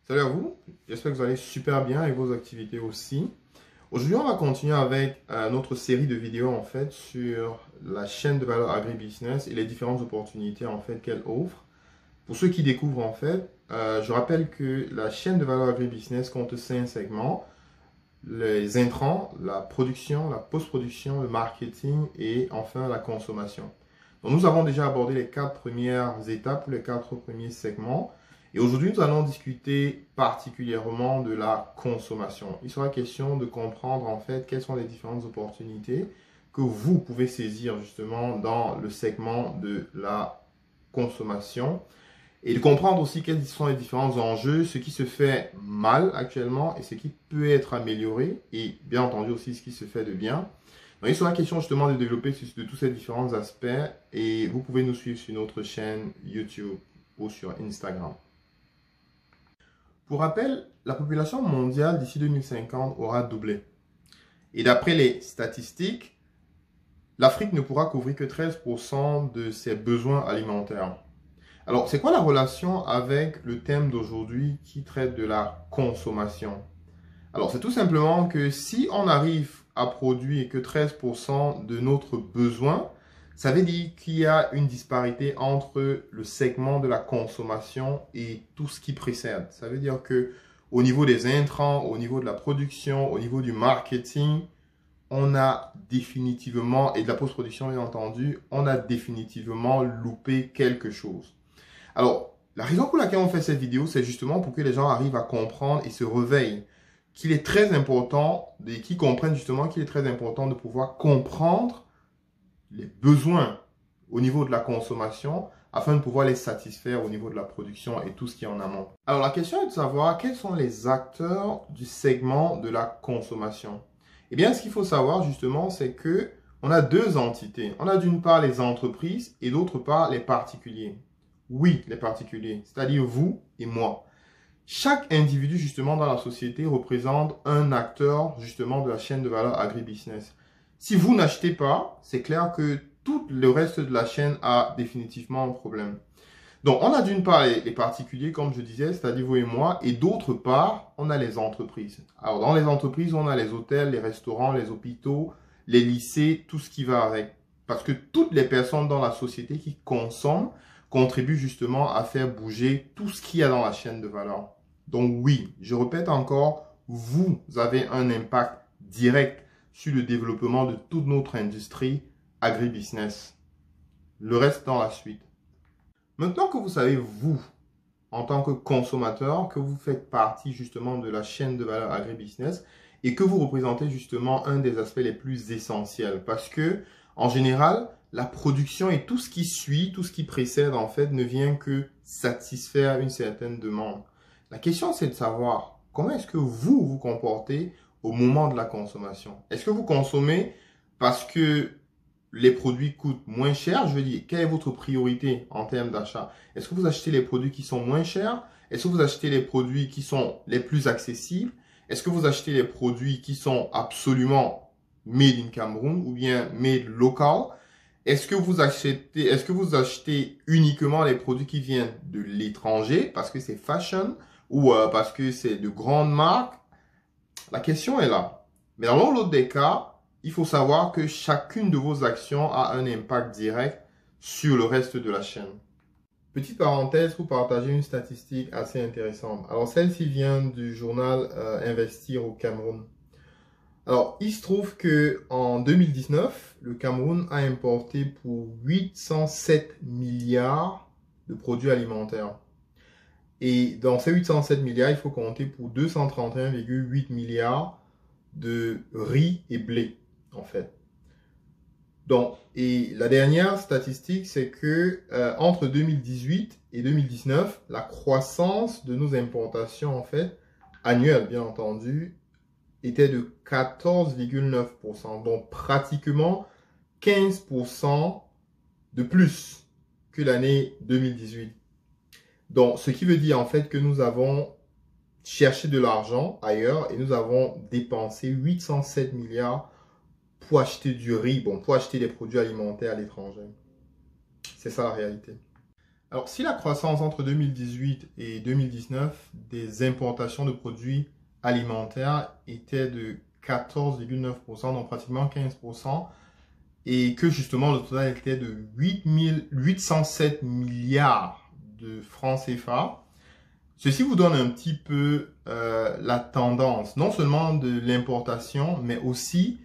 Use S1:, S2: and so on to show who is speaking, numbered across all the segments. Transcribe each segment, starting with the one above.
S1: Salut à vous, j'espère que vous allez super bien avec vos activités aussi. Aujourd'hui, on va continuer avec notre série de vidéos en fait sur la chaîne de valeur agribusiness et les différentes opportunités en fait qu'elle offre. Pour ceux qui découvrent en fait, je rappelle que la chaîne de valeur agribusiness compte 5 segments: les intrants, la production, la post-production, le marketing et enfin la consommation. Donc, nous avons déjà abordé les 4 premières étapes ou les 4 premiers segments. Et aujourd'hui, nous allons discuter particulièrement de la consommation. Il sera question de comprendre en fait quelles sont les différentes opportunités que vous pouvez saisir justement dans le segment de la consommation et de comprendre aussi quels sont les différents enjeux, ce qui se fait mal actuellement et ce qui peut être amélioré et bien entendu aussi ce qui se fait de bien. Donc, il sera question justement de développer de tous ces différents aspects et vous pouvez nous suivre sur notre chaîne YouTube ou sur Instagram. Pour rappel, la population mondiale d'ici 2050 aura doublé. Et d'après les statistiques, l'Afrique ne pourra couvrir que 13% de ses besoins alimentaires. Alors, c'est quoi la relation avec le thème d'aujourd'hui qui traite de la consommation? Alors, c'est tout simplement que si on arrive à produire que 13% de notre besoin, ça veut dire qu'il y a une disparité entre le segment de la consommation et tout ce qui précède. Ça veut dire que au niveau des intrants, au niveau de la production, au niveau du marketing, on a définitivement, et de la post-production bien entendu, on a définitivement loupé quelque chose. Alors, la raison pour laquelle on fait cette vidéo, c'est justement pour que les gens arrivent à comprendre et se réveillent qu'il est très important, et qu'ils comprennent justement qu'il est très important de pouvoir comprendre les besoins au niveau de la consommation afin de pouvoir les satisfaire au niveau de la production et tout ce qui est en amont. Alors, la question est de savoir quels sont les acteurs du segment de la consommation. Eh bien, ce qu'il faut savoir justement, c'est que on a deux entités. On a d'une part les entreprises et d'autre part les particuliers. Oui, les particuliers, c'est-à-dire vous et moi. Chaque individu justement dans la société représente un acteur justement de la chaîne de valeur agribusiness. Si vous n'achetez pas, c'est clair que tout le reste de la chaîne a définitivement un problème. Donc, on a d'une part les particuliers, comme je disais, c'est-à-dire vous et moi, et d'autre part, on a les entreprises. Alors, dans les entreprises, on a les hôtels, les restaurants, les hôpitaux, les lycées, tout ce qui va avec. Parce que toutes les personnes dans la société qui consomment contribuent justement à faire bouger tout ce qu'il y a dans la chaîne de valeur. Donc oui, je répète encore, vous avez un impact direct sur le développement de toute notre industrie agribusiness. Le reste dans la suite. Maintenant que vous savez, vous, en tant que consommateur, que vous faites partie justement de la chaîne de valeur agribusiness et que vous représentez justement un des aspects les plus essentiels. Parce que, en général, la production et tout ce qui suit, tout ce qui précède en fait, ne vient que satisfaire une certaine demande. La question, c'est de savoir comment est-ce que vous vous comportez au moment de la consommation. Est-ce que vous consommez parce que les produits coûtent moins cher? Je veux dire, quelle est votre priorité en termes d'achat? Est-ce que vous achetez les produits qui sont moins chers? Est-ce que vous achetez les produits qui sont les plus accessibles? Est-ce que vous achetez les produits qui sont absolument made in Cameroun ou bien made local? Est-ce que vous achetez uniquement les produits qui viennent de l'étranger parce que c'est fashion ou parce que c'est de grandes marques? La question est là. Mais dans l'autre des cas, il faut savoir que chacune de vos actions a un impact direct sur le reste de la chaîne. Petite parenthèse pour partager une statistique assez intéressante. Alors, celle-ci vient du journal Investir au Cameroun. Alors, il se trouve que en 2019, le Cameroun a importé pour 807 milliards de produits alimentaires. Et dans ces 807 milliards, il faut compter pour 231,8 milliards de riz et blé, en fait. Donc, et la dernière statistique, c'est que entre 2018 et 2019, la croissance de nos importations, en fait, annuelle, bien entendu, était de 14,9%. Donc, pratiquement 15% de plus que l'année 2018. Donc, ce qui veut dire, en fait, que nous avons cherché de l'argent ailleurs et nous avons dépensé 807 milliards pour acheter du riz, bon, pour acheter des produits alimentaires à l'étranger. C'est ça la réalité. Alors, si la croissance entre 2018 et 2019 des importations de produits alimentaires était de 14,9%, donc pratiquement 15%, et que justement le total était de 807 milliards de francs CFA, ceci vous donne un petit peu la tendance, non seulement de l'importation, mais aussi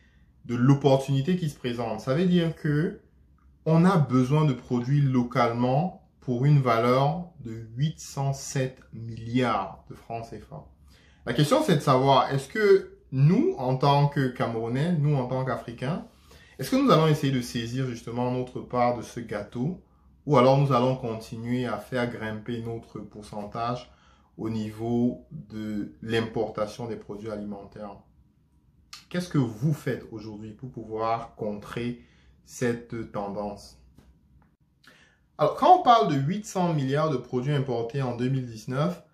S1: de l'opportunité qui se présente. Ça veut dire que on a besoin de produits localement pour une valeur de 807 milliards de francs CFA. La question, c'est de savoir, est-ce que nous, en tant que Camerounais, nous, en tant qu'Africains, est-ce que nous allons essayer de saisir justement notre part de ce gâteau ou alors nous allons continuer à faire grimper notre pourcentage au niveau de l'importation des produits alimentaires? Qu'est-ce que vous faites aujourd'hui pour pouvoir contrer cette tendance? Alors, quand on parle de 800 milliards de produits importés en 2019,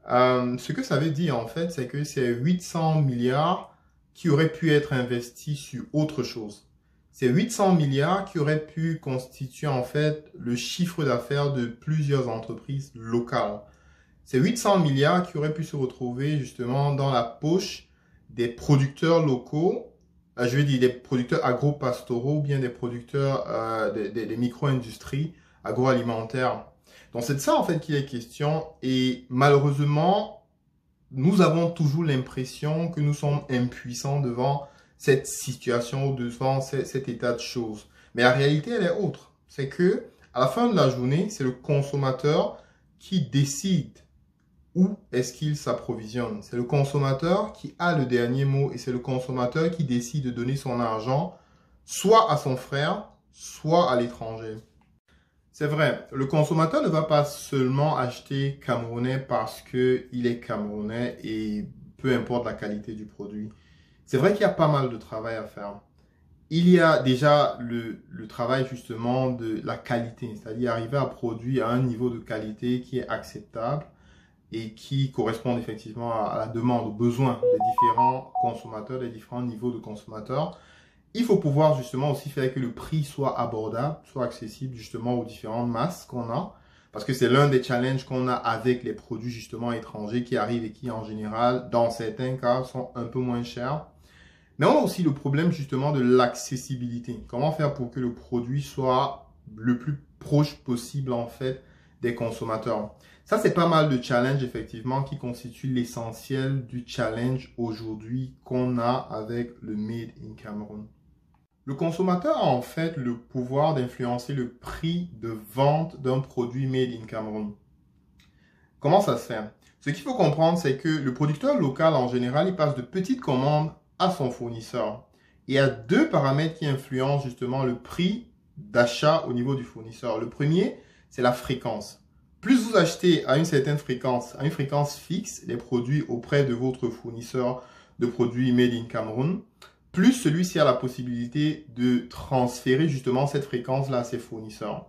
S1: ce que ça veut dire en fait, c'est que c'est 800 milliards qui auraient pu être investis sur autre chose. C'est 800 milliards qui auraient pu constituer en fait le chiffre d'affaires de plusieurs entreprises locales. C'est 800 milliards qui auraient pu se retrouver justement dans la poche des producteurs locaux, je veux dire des producteurs agro-pastoraux ou bien des producteurs des micro-industries agroalimentaires. Donc c'est de ça en fait qu'il est question et malheureusement, nous avons toujours l'impression que nous sommes impuissants devant cette situation ou devant cet état de choses. Mais la réalité, elle est autre. C'est que à la fin de la journée, c'est le consommateur qui décide où est-ce qu'il s'approvisionne. C'est le consommateur qui a le dernier mot et c'est le consommateur qui décide de donner son argent soit à son frère, soit à l'étranger. C'est vrai, le consommateur ne va pas seulement acheter camerounais parce qu'il est camerounais et peu importe la qualité du produit. C'est vrai qu'il y a pas mal de travail à faire. Il y a déjà le travail justement de la qualité, c'est-à-dire arriver à produire à un niveau de qualité qui est acceptable et qui correspond effectivement à la demande, aux besoins des différents consommateurs, des différents niveaux de consommateurs. Il faut pouvoir justement aussi faire que le prix soit abordable, soit accessible justement aux différentes masses qu'on a. Parce que c'est l'un des challenges qu'on a avec les produits justement étrangers qui arrivent et qui en général, dans certains cas, sont un peu moins chers. Mais on a aussi le problème justement de l'accessibilité. Comment faire pour que le produit soit le plus proche possible en fait des consommateurs. Ça, c'est pas mal de challenges effectivement qui constituent l'essentiel du challenge aujourd'hui qu'on a avec le Made in Cameroon. Le consommateur a en fait le pouvoir d'influencer le prix de vente d'un produit Made in Cameroon. Comment ça se fait? Ce qu'il faut comprendre, c'est que le producteur local, en général, il passe de petites commandes à son fournisseur. Il y a deux paramètres qui influencent justement le prix d'achat au niveau du fournisseur. Le premier, c'est la fréquence. Plus vous achetez à une certaine fréquence, à une fréquence fixe, les produits auprès de votre fournisseur de produits Made in Cameroon, plus celui-ci a la possibilité de transférer justement cette fréquence-là à ses fournisseurs.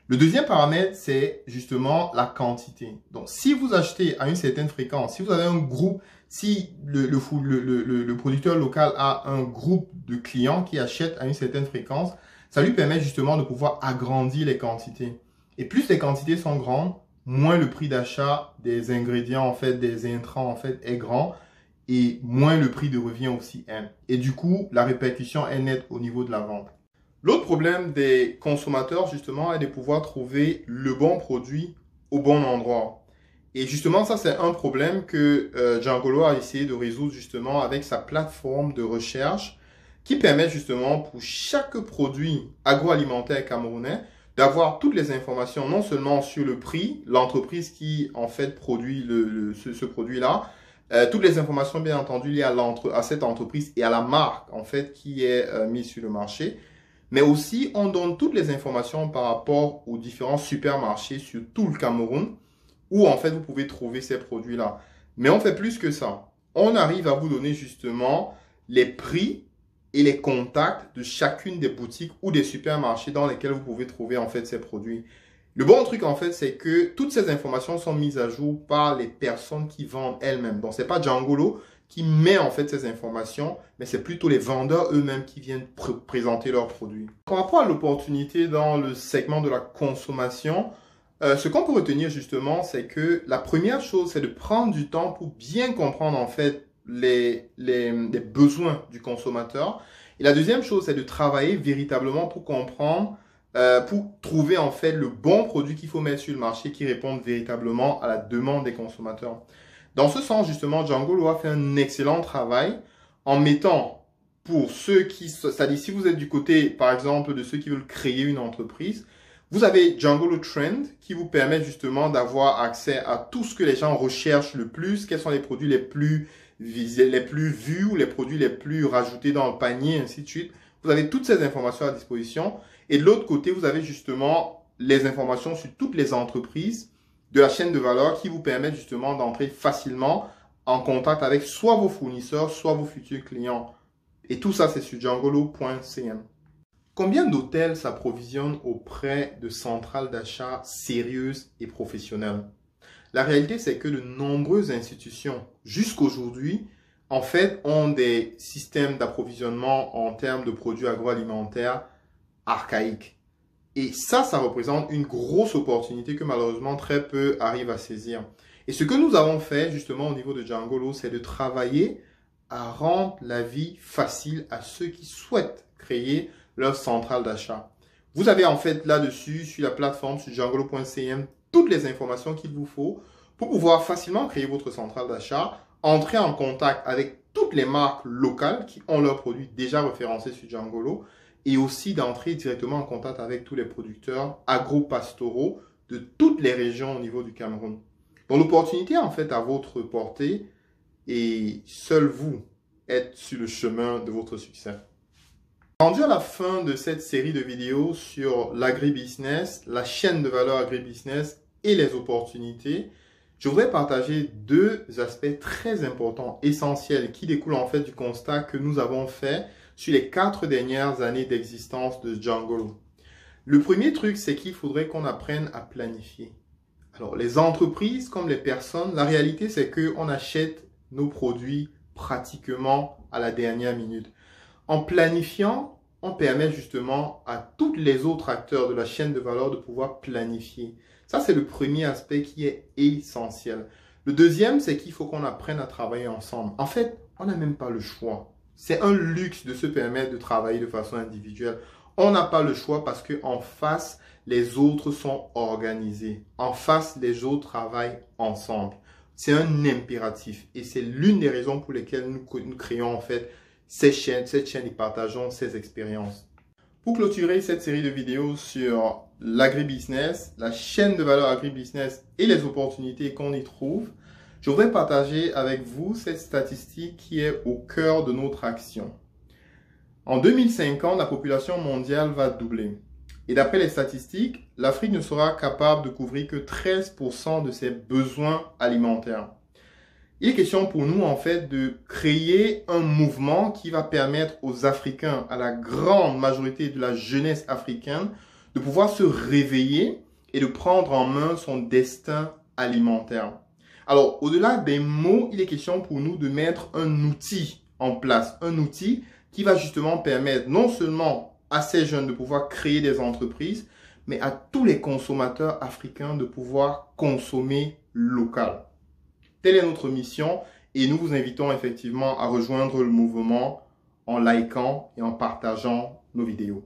S1: Le deuxième paramètre, c'est justement la quantité. Donc, si vous achetez à une certaine fréquence, si vous avez un groupe, si le producteur local a un groupe de clients qui achètent à une certaine fréquence, ça lui permet justement de pouvoir agrandir les quantités. Et plus les quantités sont grandes, moins le prix d'achat des ingrédients, en fait, des intrants, en fait, est grand. Et moins le prix de revient aussi est. Et du coup, la répercussion est nette au niveau de la vente. L'autre problème des consommateurs, justement, est de pouvoir trouver le bon produit au bon endroit. Et justement, ça, c'est un problème que Djangolo a essayé de résoudre, justement, avec sa plateforme de recherche qui permet, justement, pour chaque produit agroalimentaire camerounais, d'avoir toutes les informations, non seulement sur le prix, l'entreprise qui, en fait, produit ce produit-là, toutes les informations, bien entendu, liées à cette entreprise et à la marque, en fait, qui est mise sur le marché. Mais aussi, on donne toutes les informations par rapport aux différents supermarchés sur tout le Cameroun où, en fait, vous pouvez trouver ces produits-là. Mais on fait plus que ça. On arrive à vous donner justement les prix et les contacts de chacune des boutiques ou des supermarchés dans lesquels vous pouvez trouver, en fait, ces produits. Le bon truc, en fait, c'est que toutes ces informations sont mises à jour par les personnes qui vendent elles-mêmes. Donc, ce n'est pas Djangolo qui met, en fait, ces informations, mais c'est plutôt les vendeurs eux-mêmes qui viennent présenter leurs produits. Par rapport à l'opportunité dans le segment de la consommation, Ce qu'on peut retenir justement, c'est que la première chose, c'est de prendre du temps pour bien comprendre en fait les besoins du consommateur. Et la deuxième chose, c'est de travailler véritablement pour comprendre, pour trouver en fait le bon produit qu'il faut mettre sur le marché qui réponde véritablement à la demande des consommateurs. Dans ce sens, justement, Django a fait un excellent travail en mettant pour ceux qui, c'est-à-dire si vous êtes du côté, par exemple, de ceux qui veulent créer une entreprise, vous avez Django Trend qui vous permet justement d'avoir accès à tout ce que les gens recherchent le plus, quels sont les produits les plus visés, les plus vus ou les produits les plus rajoutés dans le panier, ainsi de suite. Vous avez toutes ces informations à disposition. Et de l'autre côté, vous avez justement les informations sur toutes les entreprises de la chaîne de valeur qui vous permettent justement d'entrer facilement en contact avec soit vos fournisseurs, soit vos futurs clients. Et tout ça, c'est sur djangolo.cm. Combien d'hôtels s'approvisionnent auprès de centrales d'achat sérieuses et professionnelles? La réalité, c'est que de nombreuses institutions, jusqu'aujourd'hui, en fait, ont des systèmes d'approvisionnement en termes de produits agroalimentaires archaïques. Et ça représente une grosse opportunité que malheureusement très peu arrivent à saisir. Et ce que nous avons fait justement au niveau de Djangolo, c'est de travailler à rendre la vie facile à ceux qui souhaitent créer leur centrale d'achat. Vous avez en fait là-dessus, sur la plateforme, sur djangolo.cm, toutes les informations qu'il vous faut pour pouvoir facilement créer votre centrale d'achat, entrer en contact avec toutes les marques locales qui ont leurs produits déjà référencés sur Djangolo et aussi d'entrer directement en contact avec tous les producteurs agro-pastoraux de toutes les régions au niveau du Cameroun. Donc l'opportunité en fait à votre portée et seul vous êtes sur le chemin de votre succès. Rendu à la fin de cette série de vidéos sur l'agribusiness, la chaîne de valeur agribusiness et les opportunités, je voudrais partager deux aspects très importants, essentiels, qui découlent en fait du constat que nous avons fait sur les 4 dernières années d'existence de Djangolo. Le premier truc, c'est qu'il faudrait qu'on apprenne à planifier. Alors, les entreprises comme les personnes, la réalité, c'est qu'on achète nos produits pratiquement à la dernière minute. En planifiant, on permet justement à tous les autres acteurs de la chaîne de valeur de pouvoir planifier. Ça, c'est le premier aspect qui est essentiel. Le deuxième, c'est qu'il faut qu'on apprenne à travailler ensemble. En fait, on n'a même pas le choix. C'est un luxe de se permettre de travailler de façon individuelle. On n'a pas le choix parce qu'en face, les autres sont organisés. En face, les autres travaillent ensemble. C'est un impératif et c'est l'une des raisons pour lesquelles nous créons en fait cette chaîne et partageons ces expériences. Pour clôturer cette série de vidéos sur l'agribusiness, la chaîne de valeur agribusiness et les opportunités qu'on y trouve, je voudrais partager avec vous cette statistique qui est au cœur de notre action. En 2050, la population mondiale va doubler. Et d'après les statistiques, l'Afrique ne sera capable de couvrir que 13% de ses besoins alimentaires. Il est question pour nous, en fait, de créer un mouvement qui va permettre aux Africains, à la grande majorité de la jeunesse africaine, de pouvoir se réveiller et de prendre en main son destin alimentaire. Alors, au-delà des mots, il est question pour nous de mettre un outil en place, un outil qui va justement permettre non seulement à ces jeunes de pouvoir créer des entreprises, mais à tous les consommateurs africains de pouvoir consommer local. Telle est notre mission et nous vous invitons effectivement à rejoindre le mouvement en likant et en partageant nos vidéos.